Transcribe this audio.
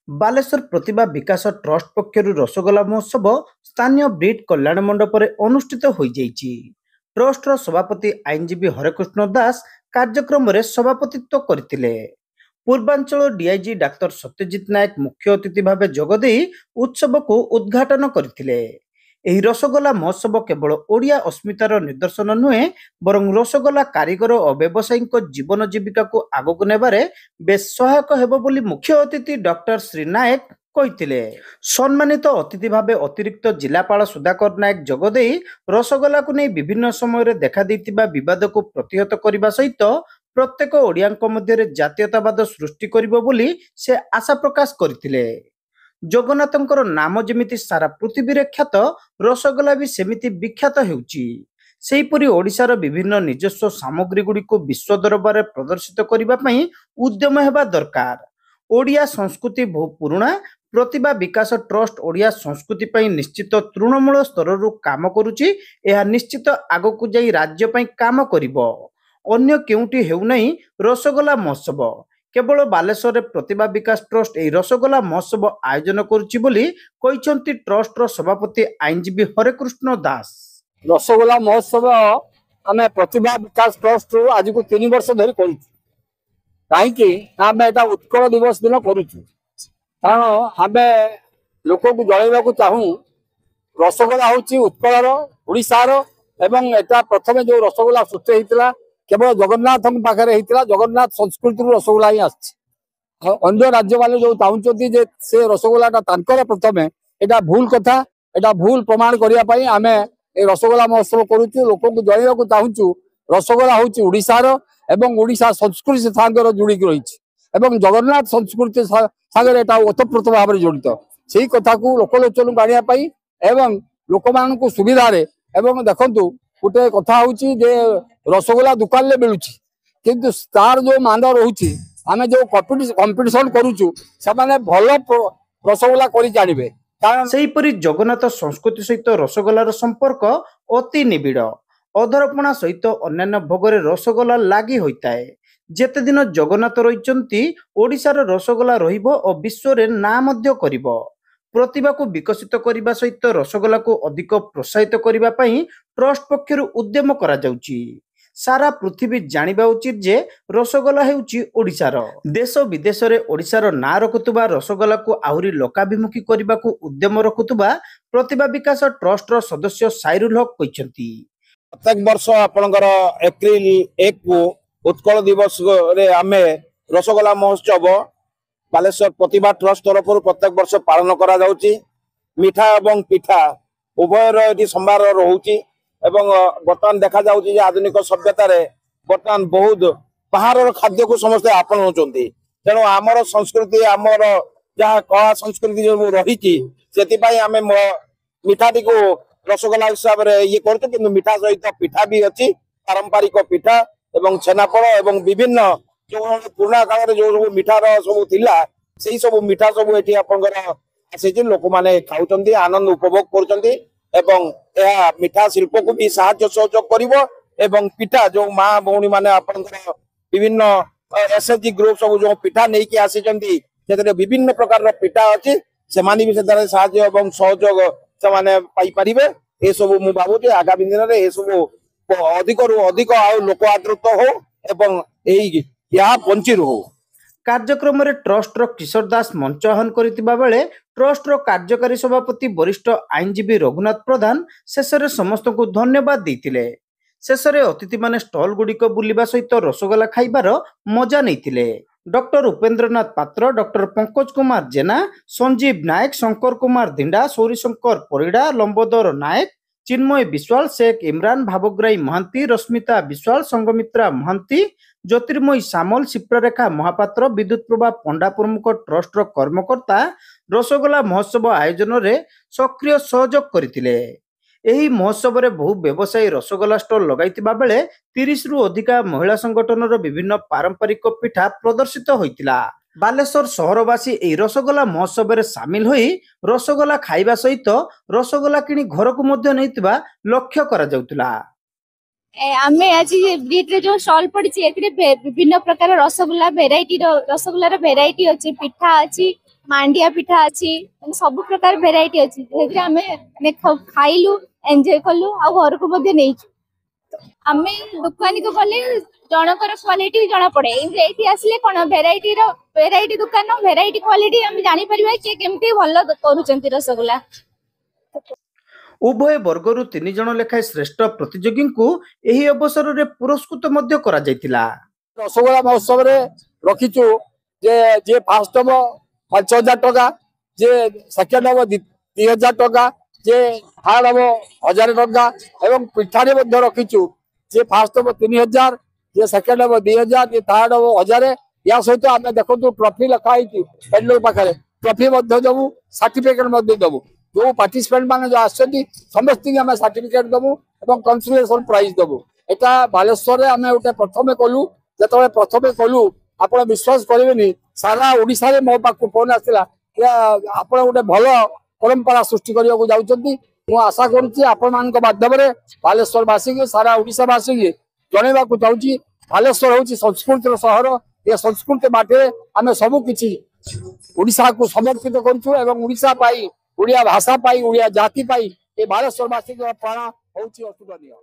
बालेश्वर प्रतिभा विकास trust पक्षर rasgulla महोत्सव स्थानीय breed कल्याण मंडप अनुष्ठित हो ट्रस्टर सभापति आईनजीवी हरेकृष्ण दास कार्यक्रम में सभापतित्व करते। पूर्वांचल डीआईजी डाक्तर सत्यजित नायक मुख्य अतिथि भाव जोगदे उत्सव को उद्घाटन करते। ଏହି ରସଗୋଲା ମହୋତ୍ସବ କେବଳ ଓଡ଼ିଆ अस्मितार निदर्शन नुहे बरଂ ରସଗୋଲା कारीगर और ବ୍ୟବସାୟୀଙ୍କ ଜୀବନ ଜୀବିକାକୁ ଆଗକୁ ନେବାରେ ବେଶ ସହାୟକ ହେବ ବୋଲି ମୁଖ୍ୟ ଅତିଥି ଡକ୍ଟର ଶ୍ରୀ ନାୟକ କହିଥିଲେ। ସମ୍ମାନିତ ଅତିଥି ଭାବେ ଅତିରିକ୍ତ ଜିଲ୍ଲାପାଳ ସୁଧାକର ନାୟକ ଯୋଗଦେଇ ରସଗୋଲାକୁ ନେଇ ବିଭିନ୍ନ ସମୟରେ ଦେଖାଦେଇଥିବା ବିବାଦକୁ ପ୍ରତିହତ କରିବା ସହିତ ପ୍ରତ୍ୟେକ ଓଡ଼ିଆଙ୍କ ମଧ୍ୟରେ ଜାତୀୟତାବାଦ ସୃଷ୍ଟି କରିବ ବୋଲି ସେ ଆଶା ପ୍ରକାଶ କରିଥିଲେ। जगन्नाथंकर नाम जमिति सारा पृथ्वी रे ख्यात रसगोला भी सेमिति विख्यात हेउची। सेहीपरि ओडिशार विभिन्न निजस्व सामग्री गुडी को विश्व दरबार प्रदर्शित करबा पई उद्यम हेबा दरकार। ओडिया संस्कृति बहु पुराना। प्रतिभा विकास ट्रस्ट ओडिया संस्कृति पई निश्चित तृणमूल स्तर रु काम करूची। एहा निश्चित आगकु जाई राज्य पई काम करिवो। अन्य केउटी हेउ नै रसगोला महोत्सव। केवल बालेश्वर प्रतिभा विकास ट्रस्ट ए रसगोला महोत्सव आयोजन करुछि बोली कहिसंती ट्रस्टर सभापति आईनजीवी हरेकृष्ण दास। रसगोला महोत्सव आमे प्रतिभा विकास ट्रस्ट आज को 3 वर्ष धरि करूछु। काहेकि आमे एटा उत्कल दिवस दिन करूछु। कारण आमे लोक को जळैबा को चाहू रसगोला होछि उत्कलर ओडिसार एवं एटा प्रथमे जो रसगोला सृष्टि हेतिला केवल जगन्नाथ पाखे होता। जगन्नाथ संस्कृति रसगोला ही अन्य राज्य वाले जो चाहते जे से रसगोलाटा प्रथम एटा भूल कथा। एटा भूल प्रमाण करने आम रसगोला महोत्सव करुचु। लोक को जणा चाहूँ रसगोला हूँ ओडिशार एवं ओडिशा संस्कृति सागर जोड़ी रही जगन्नाथ संस्कृति सागर एटा ओतप्रोत भाव में जड़ित से कथा को लोकलोचन को आने एवं लोक मान सुविधा देखु गोटे कथा हूँ जे रसगोला दुकान में मिलूँ किंतु तार जो मान रोचे आम जो कंपिटिशन करुचु से भल रसगोला कर जानिबे। कारण सेहीपरि जगन्नाथ संस्कृति सहित रसगोलार संपर्क अति निबिड़। अधरपणा सहित अन्यान्य भोगरे रसगोला लागि होइताए। जेते दिन जगन्नाथ रहिचंती ओडिशार रसगोला रहिबो और विश्व रे ना मध्य करिबो। प्रतिभा को विकसित करने सहित रसगोला को अधिक प्रोत्साहित करने ट्रस्ट पक्षर उद्यम करा जाउची। सारा पृथ्वी जानिबा उचित जे रसगोला हेउची ओडिशार। देश विदेश रे ओडिशार ना रखुतबा रसगोला को आहुरी लोकाभिमुखी करने को उद्यम रखुतबा प्रतिभा विकास ट्रस्ट सदस्य साइरुल हक कहिसंती। प्रत्येक वर्ष आपनकर एप्रिल 1 को उत्कल दिवस रे आमे रसगोला महोत्सव बालेश्वर प्रतिभा ट्रस्ट तरफ प्रत्येक वर्ष पालन करा जाउची। मिठा एवं पिठा उभयर ये संभार रोची एवं बर्तमान देखा जाउची आधुनिक सभ्यता रे बर्तमान बहुत बाहर खाद्य को समस्ते आपणाउछंती। तेणु आमर संस्कृति आमर जहाँ कला संस्कृति जो रही से आम मिठाटी को रसगोला हिसाब से ये करते कि मिठा सहित पिठा भी अच्छी पारंपरिक पिठा एवं छेनापोड़ एवं विभिन्न जो पुराना काल जो मिठार सब थिला से सब मिठा सब ये आसी लोक मैंने खाऊँ आनंद उपभोग कर मिठा शिल्प को भी साहाय्य सहयोग कर पिठा जो माँ भौणी मैंने विभिन्न एसएचजी ग्रुप सब जो पिठा नहीं कि आसी विभिन्न प्रकार पिठा अच्छी से भी साहाय्य और सहयोग से पाई पारिबे। ये सब मु भावुँ आगामी दिन में ये सब अधिक रु अधिक लोक आदृत हो एवं यहाँ पंची हो। कार्यक्रम में ट्रस्टर किशोर दास मंच आह्वान करथिबा बेले ट्रस्टर कार्यकारी सभापति वरिष्ठ आईनजीवी रघुनाथ प्रधान शेष में समस्त को धन्यवाद देते। शेष में अतिथि माने स्टल गुड़िक बुलिबा सहित रसगोला खाइबार मजा नैतिले। डॉक्टर उपेन्द्रनाथ पात्र, डॉक्टर पंकज कुमार जेना, संजीव नायक, शंकर कुमार धिंडा, सौरीशंकर परिड़ा, लंबोदर नायक, चिन्मय विश्वाल, शेख इमरान, भावग्राही महांती, रश्मिता विश्वाल, संगमित्रा महांती, ज्योतिर्मयी सामल, शिप्रारेखा महापात्र, विद्युत प्रभा पंडा प्रमुख ट्रस्टर कर्मकर्ता रसगोला महोत्सव आयोजन रे सक्रिय सहयोग करथिले। एही महोत्सव रे बहु व्यवसायी रसगोला स्टल लगाइतिबा बेले 30 रु अधिका महिला संगठन विभिन्न पारंपरिक पिठा प्रदर्शित होइतिला। बालेश्वर सहरवासी एही रसगोला महोत्सव रे सामिल होई रसगोला खाइबा सहित रसगोला किनी घर को मध्य नैतिबा लक्ष्य करा जाउतिला। आमे आज ब्रिड रे जो स्टॉल पड़ी विभिन्न प्रकार रसगोला भेराइटी रसगोलार भेराइटी अच्छी पिठा अच्छी मांडिया पिठा अच्छी सब प्रकार भेराइटी अच्छी आम खाइलु एंजॉय कलु आ घर को नहीं आम दुकानी को गले जनकर क्वालिटी जना पड़े ये आसिले कौन भेराइटी दुकान भेराइटी क्वालिटी आम जानी परिबा कि केमती भल करूचंती रसगोल्ला। उभय वर्गरु 3 जण लेखाए श्रेष्ठ प्रतियोगी को एही अवसर में पुरस्कृत मध्य करा जायतिला। रसगोल्ला महोत्सव रे रखीचु जे फास्ट हम 5000 टका जे सेकेंड हम 3000 टका जे थर्ड हम 1000 टका एवं पिठा रे मध्य रखीचु जे फास्ट हम 3000 जे सेकेंड हम 2000 जे थर्ड हम 1000 या सहित आम देखो ट्रॉफी लिखाई पेडलर पाखे ट्रॉफी दबू सर्टिफिकेट दबू जो पार्टिसिपेंट मैंने जो आसती समस्त आम सर्टिफिकेट दबू और कंसोलेशन प्राइज दबू एटा बालेश्वर आम गोटे प्रथम कलु जो प्रथम कलु आप विश्वास करेंगे सारा ओडिशा रे मो पाक फोन आसला आप गोटे भल परंपरा सृष्टि करने को जाऊँगी मु आशा करुच्ची आपण माध्यम बालेश्वर वासी के सारा ओडिशा वासी के जनवा चाहूँगी बालेश्वर हूँ संस्कृतिर सहर ये संस्कृति बाटे आम सबकि ओडिशा को समर्पित करुआ भाषा उड़िया जाति ये बालेश्वर वासी प्राण हूँ अतुलनीय।